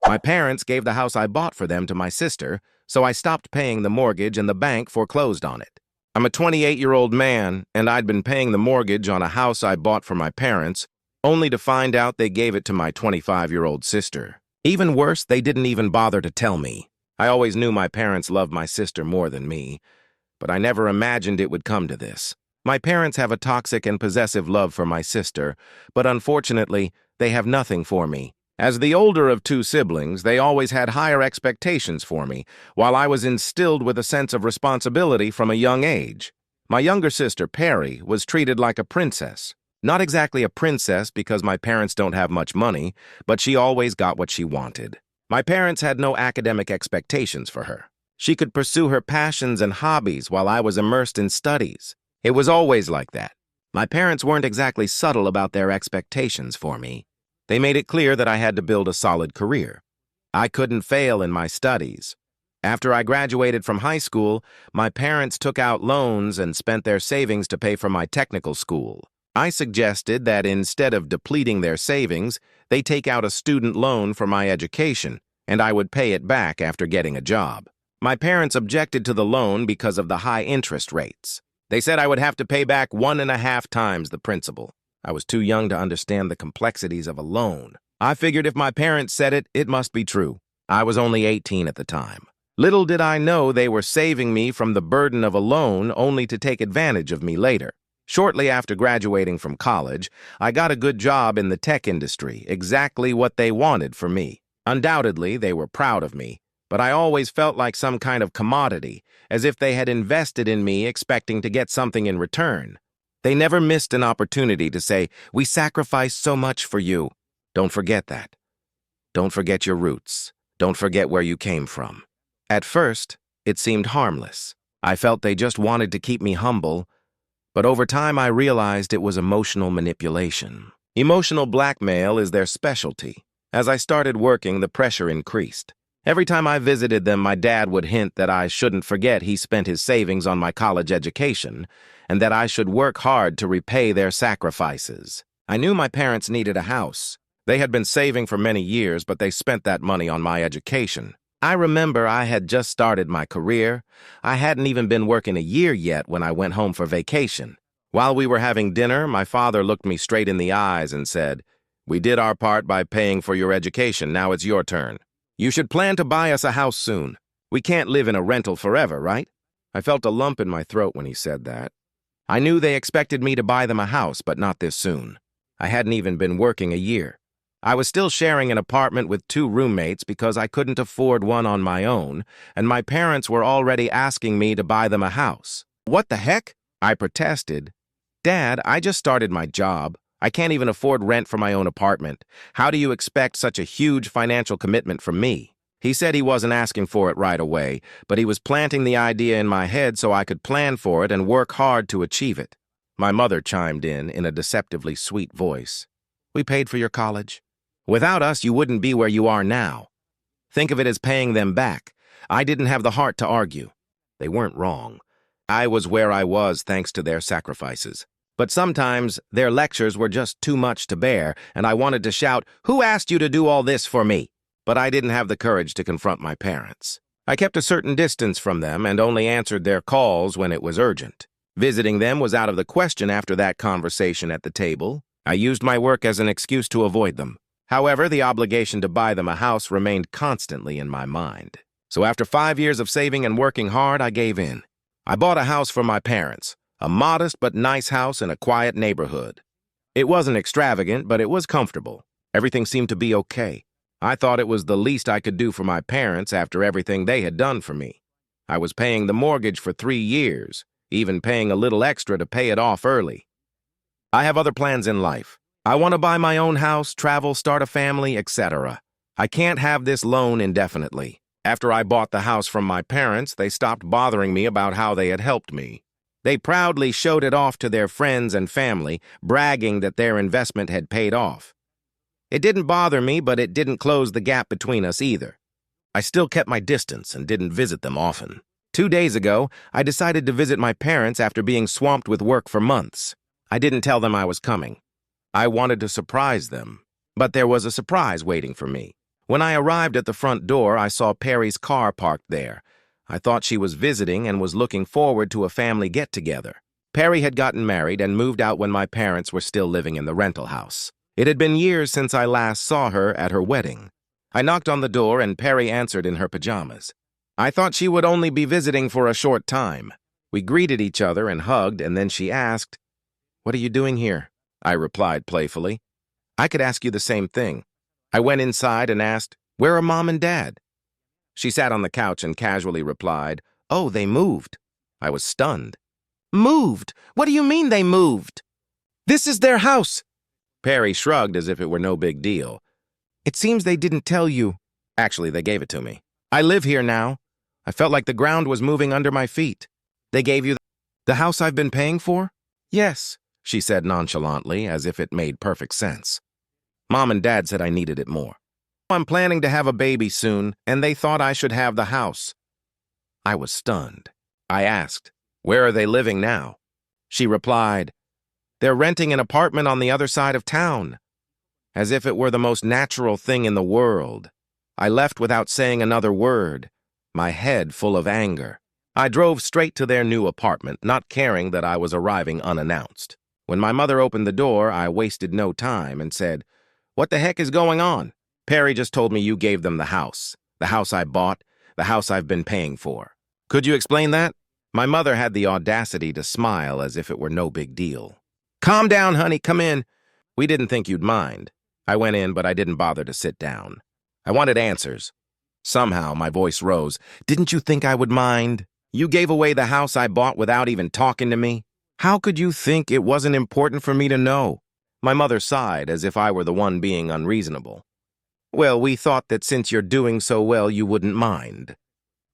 My parents gave the house I bought for them to my sister, so I stopped paying the mortgage and the bank foreclosed on it. I'm a 28-year-old man, and I'd been paying the mortgage on a house I bought for my parents, only to find out they gave it to my 25-year-old sister. Even worse, they didn't even bother to tell me. I always knew my parents loved my sister more than me, but I never imagined it would come to this. My parents have a toxic and possessive love for my sister, but unfortunately, they have nothing for me. As the older of two siblings, they always had higher expectations for me, while I was instilled with a sense of responsibility from a young age. My younger sister, Perry, was treated like a princess. Not exactly a princess because my parents don't have much money, but she always got what she wanted. My parents had no academic expectations for her. She could pursue her passions and hobbies while I was immersed in studies. It was always like that. My parents weren't exactly subtle about their expectations for me. They made it clear that I had to build a solid career. I couldn't fail in my studies. After I graduated from high school, my parents took out loans and spent their savings to pay for my technical school. I suggested that instead of depleting their savings, they take out a student loan for my education, and I would pay it back after getting a job. My parents objected to the loan because of the high interest rates. They said I would have to pay back 1.5 times the principal. I was too young to understand the complexities of a loan. I figured if my parents said it, it must be true. I was only 18 at the time. Little did I know they were saving me from the burden of a loan only to take advantage of me later. Shortly after graduating from college, I got a good job in the tech industry, exactly what they wanted for me. Undoubtedly, they were proud of me, but I always felt like some kind of commodity, as if they had invested in me expecting to get something in return. They never missed an opportunity to say, "We sacrificed so much for you." Don't forget that. Don't forget your roots. Don't forget where you came from. At first, it seemed harmless. I felt they just wanted to keep me humble, but over time I realized it was emotional manipulation. Emotional blackmail is their specialty. As I started working, the pressure increased. Every time I visited them, my dad would hint that I shouldn't forget he spent his savings on my college education, and that I should work hard to repay their sacrifices. I knew my parents needed a house. They had been saving for many years, but they spent that money on my education. I remember I had just started my career. I hadn't even been working a year yet when I went home for vacation. While we were having dinner, my father looked me straight in the eyes and said, "We did our part by paying for your education. Now it's your turn. You should plan to buy us a house soon. We can't live in a rental forever, right?" I felt a lump in my throat when he said that. I knew they expected me to buy them a house, but not this soon. I hadn't even been working a year. I was still sharing an apartment with 2 roommates because I couldn't afford one on my own, and my parents were already asking me to buy them a house. "What the heck?" I protested. "Dad, I just started my job. I can't even afford rent for my own apartment. How do you expect such a huge financial commitment from me?" He said he wasn't asking for it right away, but he was planting the idea in my head so I could plan for it and work hard to achieve it. My mother chimed in a deceptively sweet voice. "We paid for your college. Without us, you wouldn't be where you are now. Think of it as paying them back." I didn't have the heart to argue. They weren't wrong. I was where I was thanks to their sacrifices. But sometimes their lectures were just too much to bear, and I wanted to shout, "Who asked you to do all this for me?" But I didn't have the courage to confront my parents. I kept a certain distance from them and only answered their calls when it was urgent. Visiting them was out of the question after that conversation at the table. I used my work as an excuse to avoid them. However, the obligation to buy them a house remained constantly in my mind. So after 5 years of saving and working hard, I gave in. I bought a house for my parents, a modest but nice house in a quiet neighborhood. It wasn't extravagant, but it was comfortable. Everything seemed to be okay. I thought it was the least I could do for my parents after everything they had done for me. I was paying the mortgage for 3 years, even paying a little extra to pay it off early. I have other plans in life. I want to buy my own house, travel, start a family, etc. I can't have this loan indefinitely. After I bought the house from my parents, they stopped bothering me about how they had helped me. They proudly showed it off to their friends and family, bragging that their investment had paid off. It didn't bother me, but it didn't close the gap between us either. I still kept my distance and didn't visit them often. 2 days ago, I decided to visit my parents after being swamped with work for months. I didn't tell them I was coming. I wanted to surprise them, but there was a surprise waiting for me. When I arrived at the front door, I saw Perry's car parked there. I thought she was visiting and was looking forward to a family get-together. Perry had gotten married and moved out when my parents were still living in the rental house. It had been years since I last saw her at her wedding. I knocked on the door and Perry answered in her pajamas. I thought she would only be visiting for a short time. We greeted each other and hugged, and then she asked, "What are you doing here?" I replied playfully. I could ask you the same thing. I went inside and asked, "Where are Mom and Dad?" She sat on the couch and casually replied, "Oh, they moved." I was stunned. "Moved? What do you mean they moved? This is their house." Perry shrugged as if it were no big deal. "It seems they didn't tell you." Actually, they gave it to me. "I live here now. I felt like the ground was moving under my feet." "They gave you the house I've been paying for?" "Yes," she said nonchalantly, as if it made perfect sense. "Mom and Dad said I needed it more. I'm planning to have a baby soon, and they thought I should have the house." I was stunned. I asked, "Where are they living now?" She replied, "They're renting an apartment on the other side of town," as if it were the most natural thing in the world. I left without saying another word, my head full of anger. I drove straight to their new apartment, not caring that I was arriving unannounced. When my mother opened the door, I wasted no time and said, "What the heck is going on? Perry just told me you gave them the house I bought, the house I've been paying for. Could you explain that?" My mother had the audacity to smile as if it were no big deal. "Calm down, honey, come in. We didn't think you'd mind." I went in, but I didn't bother to sit down. I wanted answers. Somehow, my voice rose. "Didn't you think I would mind? You gave away the house I bought without even talking to me. How could you think it wasn't important for me to know?" My mother sighed as if I were the one being unreasonable. "Well, we thought that since you're doing so well, you wouldn't mind.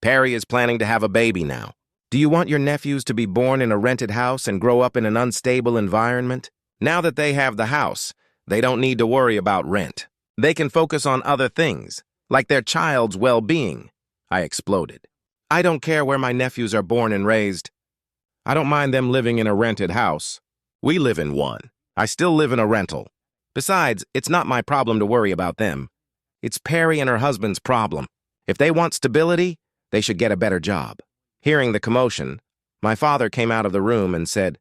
Perry is planning to have a baby now. Do you want your nephews to be born in a rented house and grow up in an unstable environment? Now that they have the house, they don't need to worry about rent. They can focus on other things, like their child's well-being." I exploded. "I don't care where my nephews are born and raised. I don't mind them living in a rented house. We live in one. I still live in a rental. Besides, it's not my problem to worry about them. It's Perry and her husband's problem. If they want stability, they should get a better job." Hearing the commotion, my father came out of the room and said,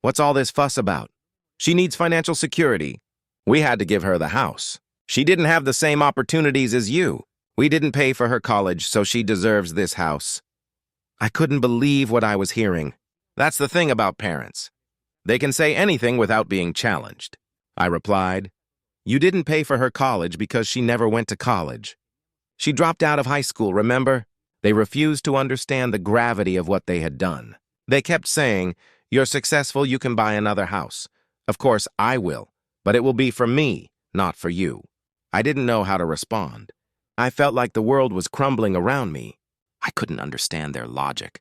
"What's all this fuss about? She needs financial security. We had to give her the house. She didn't have the same opportunities as you. We didn't pay for her college, so she deserves this house." I couldn't believe what I was hearing. That's the thing about parents. They can say anything without being challenged. I replied, "You didn't pay for her college because she never went to college. She dropped out of high school, remember?" They refused to understand the gravity of what they had done. They kept saying, "You're successful, you can buy another house." Of course, I will, but it will be for me, not for you. I didn't know how to respond. I felt like the world was crumbling around me. I couldn't understand their logic.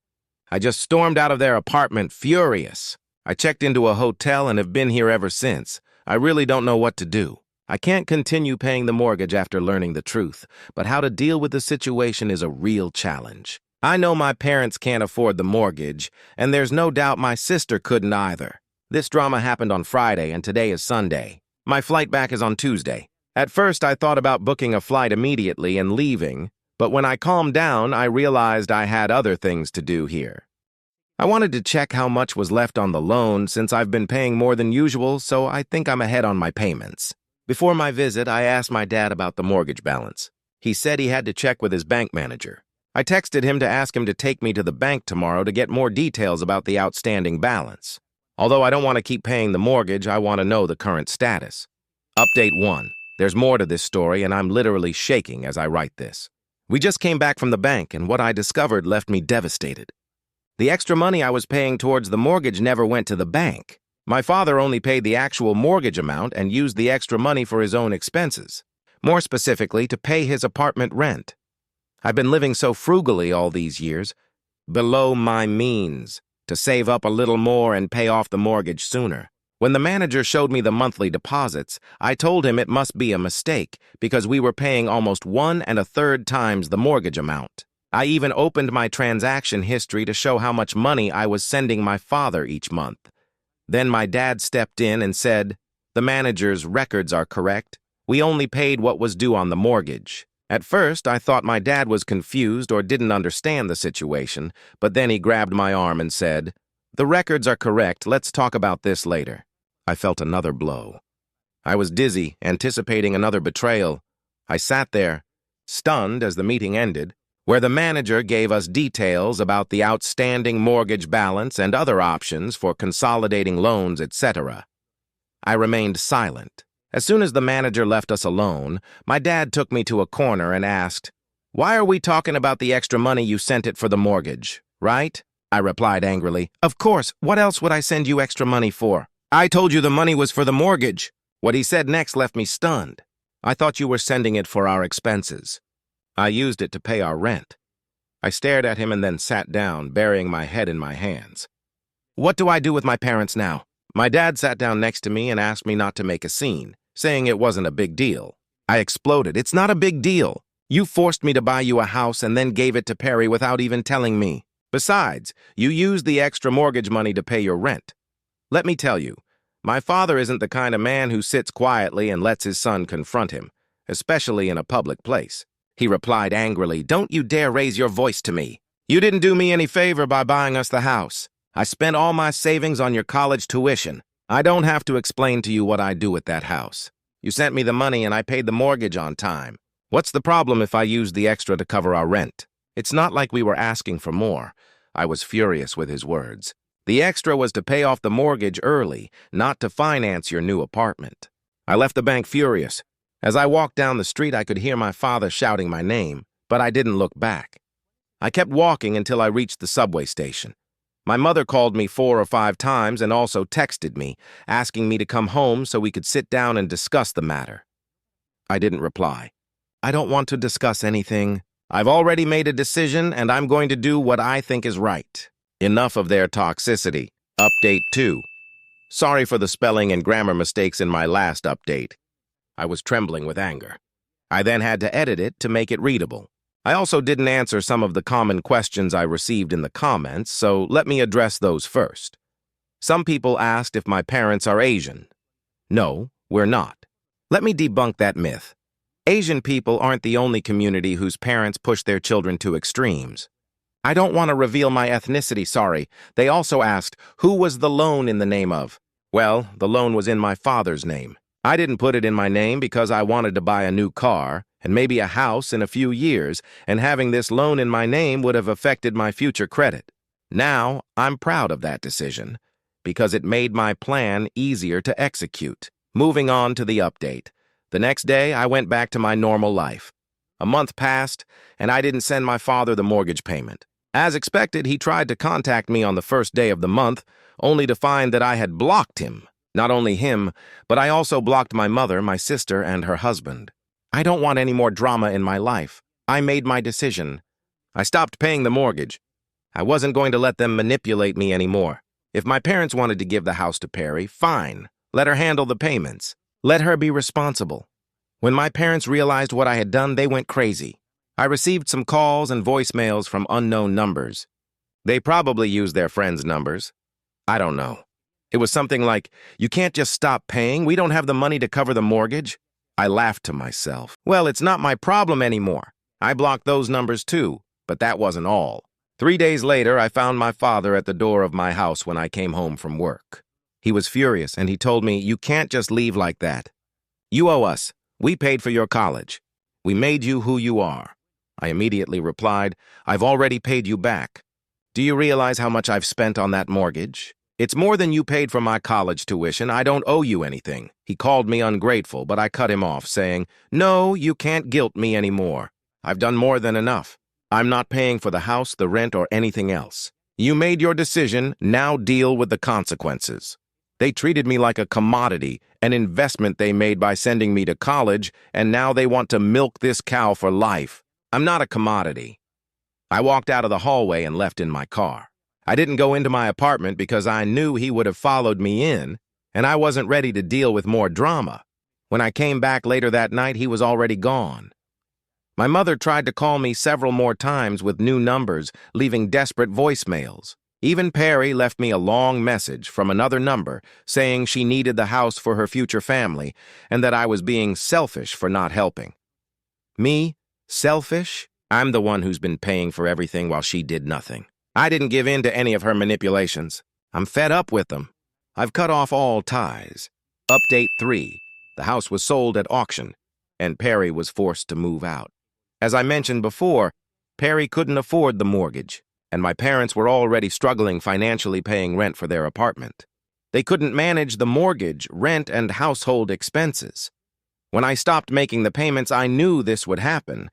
I just stormed out of their apartment, furious. I checked into a hotel and have been here ever since. I really don't know what to do. I can't continue paying the mortgage after learning the truth, but how to deal with the situation is a real challenge. I know my parents can't afford the mortgage, and there's no doubt my sister couldn't either. This drama happened on Friday, and today is Sunday. My flight back is on Tuesday. At first, I thought about booking a flight immediately and leaving, but when I calmed down, I realized I had other things to do here. I wanted to check how much was left on the loan since I've been paying more than usual, so I think I'm ahead on my payments. Before my visit, I asked my dad about the mortgage balance. He said he had to check with his bank manager. I texted him to ask him to take me to the bank tomorrow to get more details about the outstanding balance. Although I don't want to keep paying the mortgage, I want to know the current status. Update 1. There's more to this story, and I'm literally shaking as I write this. We just came back from the bank, and what I discovered left me devastated. The extra money I was paying towards the mortgage never went to the bank. My father only paid the actual mortgage amount and used the extra money for his own expenses, more specifically to pay his apartment rent. I've been living so frugally all these years, below my means, to save up a little more and pay off the mortgage sooner. When the manager showed me the monthly deposits, I told him it must be a mistake because we were paying almost 1 1/3 times the mortgage amount. I even opened my transaction history to show how much money I was sending my father each month. Then my dad stepped in and said, "The manager's records are correct. We only paid what was due on the mortgage." At first, I thought my dad was confused or didn't understand the situation, but then he grabbed my arm and said, "The records are correct, let's talk about this later." I felt another blow. I was dizzy, anticipating another betrayal. I sat there, stunned as the meeting ended, where the manager gave us details about the outstanding mortgage balance and other options for consolidating loans, etc. I remained silent. As soon as the manager left us alone, my dad took me to a corner and asked, "Why are we talking about the extra money you sent it for the mortgage, right?" I replied angrily, "Of course, what else would I send you extra money for? I told you the money was for the mortgage." What he said next left me stunned. "I thought you were sending it for our expenses." "I used it to pay our rent." I stared at him and then sat down, burying my head in my hands. "What do I do with my parents now?" My dad sat down next to me and asked me not to make a scene, saying it wasn't a big deal. I exploded. "It's not a big deal. You forced me to buy you a house and then gave it to Perry without even telling me. Besides, you used the extra mortgage money to pay your rent. Let me tell you, my father isn't the kind of man who sits quietly and lets his son confront him, especially in a public place." He replied angrily, "Don't you dare raise your voice to me. You didn't do me any favor by buying us the house. I spent all my savings on your college tuition. I don't have to explain to you what I do with that house. You sent me the money and I paid the mortgage on time. What's the problem if I used the extra to cover our rent? It's not like we were asking for more." I was furious with his words. "The extra was to pay off the mortgage early, not to finance your new apartment." I left the bank furious. As I walked down the street, I could hear my father shouting my name, but I didn't look back. I kept walking until I reached the subway station. My mother called me 4 or 5 times and also texted me, asking me to come home so we could sit down and discuss the matter. I didn't reply. "I don't want to discuss anything. I've already made a decision and I'm going to do what I think is right. Enough of their toxicity." Update 2. Sorry for the spelling and grammar mistakes in my last update. I was trembling with anger. I then had to edit it to make it readable. I also didn't answer some of the common questions I received in the comments, so let me address those first. Some people asked if my parents are Asian. No, we're not. Let me debunk that myth. Asian people aren't the only community whose parents push their children to extremes. I don't want to reveal my ethnicity, sorry. They also asked, who was the loan in the name of? Well, the loan was in my father's name. I didn't put it in my name because I wanted to buy a new car and maybe a house in a few years, and having this loan in my name would have affected my future credit. Now, I'm proud of that decision because it made my plan easier to execute. Moving on to the update. The next day, I went back to my normal life. A month passed, and I didn't send my father the mortgage payment. As expected, he tried to contact me on the first day of the month, only to find that I had blocked him. Not only him, but I also blocked my mother, my sister, and her husband. I don't want any more drama in my life. I made my decision. I stopped paying the mortgage. I wasn't going to let them manipulate me anymore. If my parents wanted to give the house to Perry, fine. Let her handle the payments. Let her be responsible. When my parents realized what I had done, they went crazy. I received some calls and voicemails from unknown numbers. They probably used their friends' numbers. I don't know. It was something like, "You can't just stop paying. We don't have the money to cover the mortgage." I laughed to myself. Well, it's not my problem anymore. I blocked those numbers too, but that wasn't all. 3 days later, I found my father at the door of my house when I came home from work. He was furious, and he told me, "You can't just leave like that. You owe us. We paid for your college. We made you who you are." I immediately replied, "I've already paid you back. Do you realize how much I've spent on that mortgage? It's more than you paid for my college tuition. I don't owe you anything." He called me ungrateful, but I cut him off, saying, "No, you can't guilt me anymore. I've done more than enough. I'm not paying for the house, the rent, or anything else. You made your decision, now deal with the consequences." They treated me like a commodity, an investment they made by sending me to college, and now they want to milk this cow for life. I'm not a commodity. I walked out of the hallway and left in my car. I didn't go into my apartment because I knew he would have followed me in, and I wasn't ready to deal with more drama. When I came back later that night, he was already gone. My mother tried to call me several more times with new numbers, leaving desperate voicemails. Even Perry left me a long message from another number saying she needed the house for her future family and that I was being selfish for not helping. Me, Selfish? I'm the one who's been paying for everything while she did nothing. I didn't give in to any of her manipulations. I'm fed up with them. I've cut off all ties. Update 3. The house was sold at auction, and Perry was forced to move out. As I mentioned before, Perry couldn't afford the mortgage, and my parents were already struggling financially paying rent for their apartment. They couldn't manage the mortgage, rent, and household expenses. When I stopped making the payments, I knew this would happen.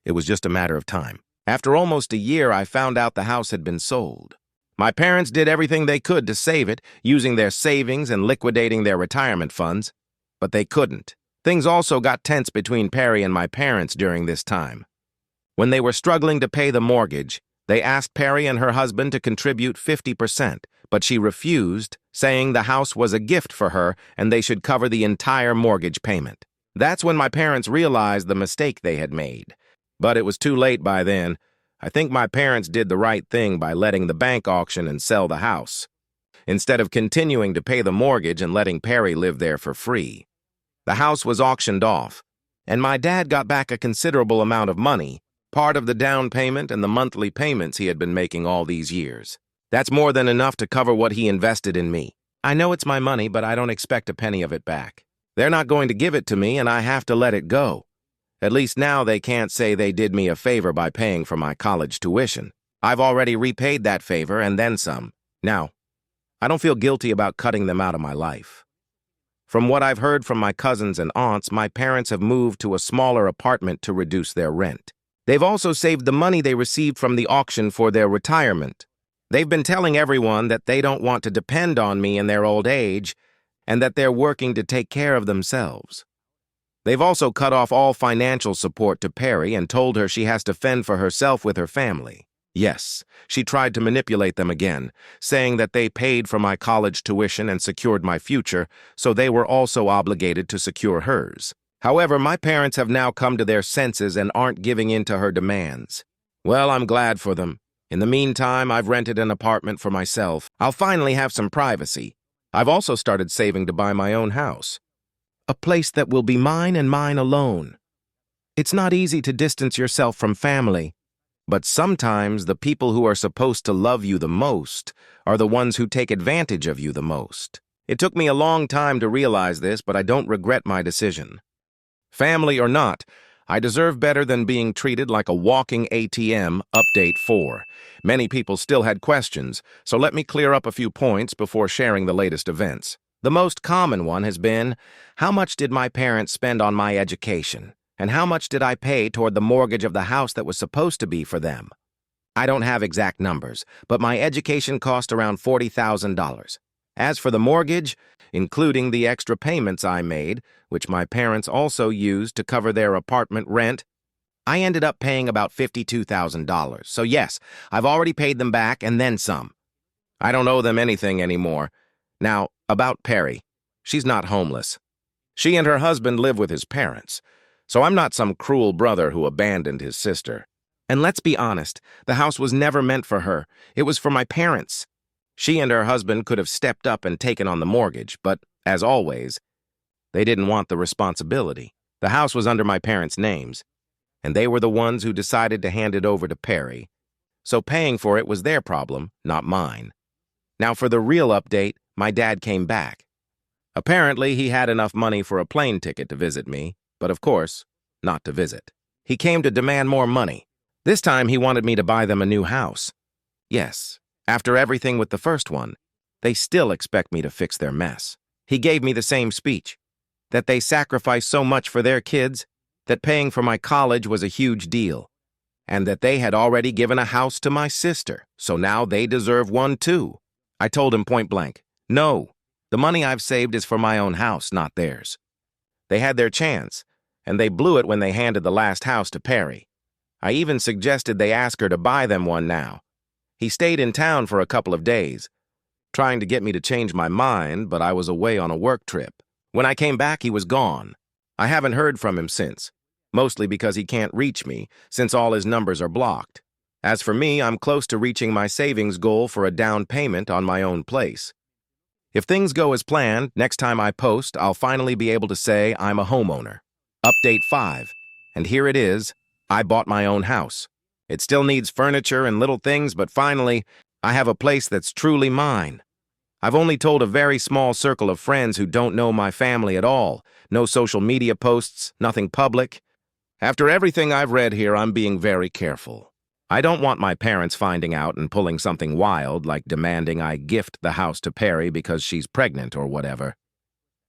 It was just a matter of time. After almost a year, I found out the house had been sold. My parents did everything they could to save it, using their savings and liquidating their retirement funds, but they couldn't. Things also got tense between Perry and my parents during this time. When they were struggling to pay the mortgage, they asked Perry and her husband to contribute 50%, but she refused, saying the house was a gift for her and they should cover the entire mortgage payment. That's when my parents realized the mistake they had made. But it was too late by then. I think my parents did the right thing by letting the bank auction and sell the house, instead of continuing to pay the mortgage and letting Perry live there for free. The house was auctioned off, and my dad got back a considerable amount of money, part of the down payment and the monthly payments he had been making all these years. That's more than enough to cover what he invested in me. I know it's my money, but I don't expect a penny of it back. They're not going to give it to me, and I have to let it go. At least now they can't say they did me a favor by paying for my college tuition. I've already repaid that favor and then some. Now, I don't feel guilty about cutting them out of my life. From what I've heard from my cousins and aunts, my parents have moved to a smaller apartment to reduce their rent. They've also saved the money they received from the auction for their retirement. They've been telling everyone that they don't want to depend on me in their old age and that they're working to take care of themselves. They've also cut off all financial support to Perry and told her she has to fend for herself with her family. Yes, she tried to manipulate them again, saying that they paid for my college tuition and secured my future, so they were also obligated to secure hers. However, my parents have now come to their senses and aren't giving in to her demands. Well, I'm glad for them. In the meantime, I've rented an apartment for myself. I'll finally have some privacy. I've also started saving to buy my own house. A place that will be mine and mine alone. It's not easy to distance yourself from family, but sometimes the people who are supposed to love you the most are the ones who take advantage of you the most. It took me a long time to realize this, but I don't regret my decision. Family or not, I deserve better than being treated like a walking ATM. Update 4. Many people still had questions, so let me clear up a few points before sharing the latest events. The most common one has been, how much did my parents spend on my education? And how much did I pay toward the mortgage of the house that was supposed to be for them? I don't have exact numbers, but my education cost around $40,000. As for the mortgage, including the extra payments I made, which my parents also used to cover their apartment rent, I ended up paying about $52,000. So yes, I've already paid them back and then some. I don't owe them anything anymore. Now, about Perry. She's not homeless. She and her husband live with his parents. So I'm not some cruel brother who abandoned his sister. And let's be honest, the house was never meant for her. It was for my parents. She and her husband could have stepped up and taken on the mortgage, but, as always, they didn't want the responsibility. The house was under my parents' names, and they were the ones who decided to hand it over to Perry. So paying for it was their problem, not mine. Now for the real update, my dad came back. Apparently, he had enough money for a plane ticket to visit me, but of course, not to visit. He came to demand more money. This time, he wanted me to buy them a new house. Yes, after everything with the first one, they still expect me to fix their mess. He gave me the same speech, that they sacrificed so much for their kids, that paying for my college was a huge deal, and that they had already given a house to my sister, so now they deserve one too. I told him point blank, no, the money I've saved is for my own house, not theirs. They had their chance, and they blew it when they handed the last house to Perry. I even suggested they ask her to buy them one now. He stayed in town for a couple of days, trying to get me to change my mind, but I was away on a work trip. When I came back, he was gone. I haven't heard from him since, mostly because he can't reach me, since all his numbers are blocked. As for me, I'm close to reaching my savings goal for a down payment on my own place. If things go as planned, next time I post, I'll finally be able to say I'm a homeowner. Update 5, and here it is. I bought my own house. It still needs furniture and little things, but finally, I have a place that's truly mine. I've only told a very small circle of friends who don't know my family at all. No social media posts, nothing public. After everything I've read here, I'm being very careful. I don't want my parents finding out and pulling something wild, like demanding I gift the house to Perry because she's pregnant or whatever.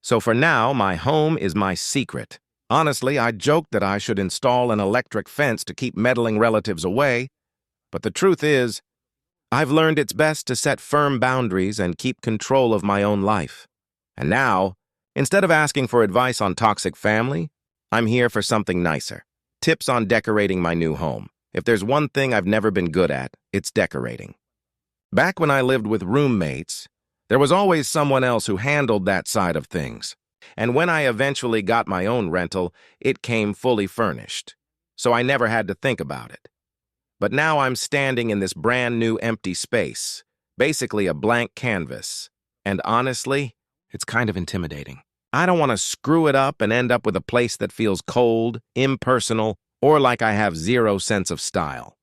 So for now, my home is my secret. Honestly, I joked that I should install an electric fence to keep meddling relatives away, but the truth is, I've learned it's best to set firm boundaries and keep control of my own life. And now, instead of asking for advice on toxic family, I'm here for something nicer. Tips on decorating my new home. If there's one thing I've never been good at, it's decorating. Back when I lived with roommates, there was always someone else who handled that side of things. And when I eventually got my own rental, it came fully furnished. So I never had to think about it. But now I'm standing in this brand new empty space, basically a blank canvas. And honestly, it's kind of intimidating. I don't want to screw it up and end up with a place that feels cold, impersonal, or like I have zero sense of style.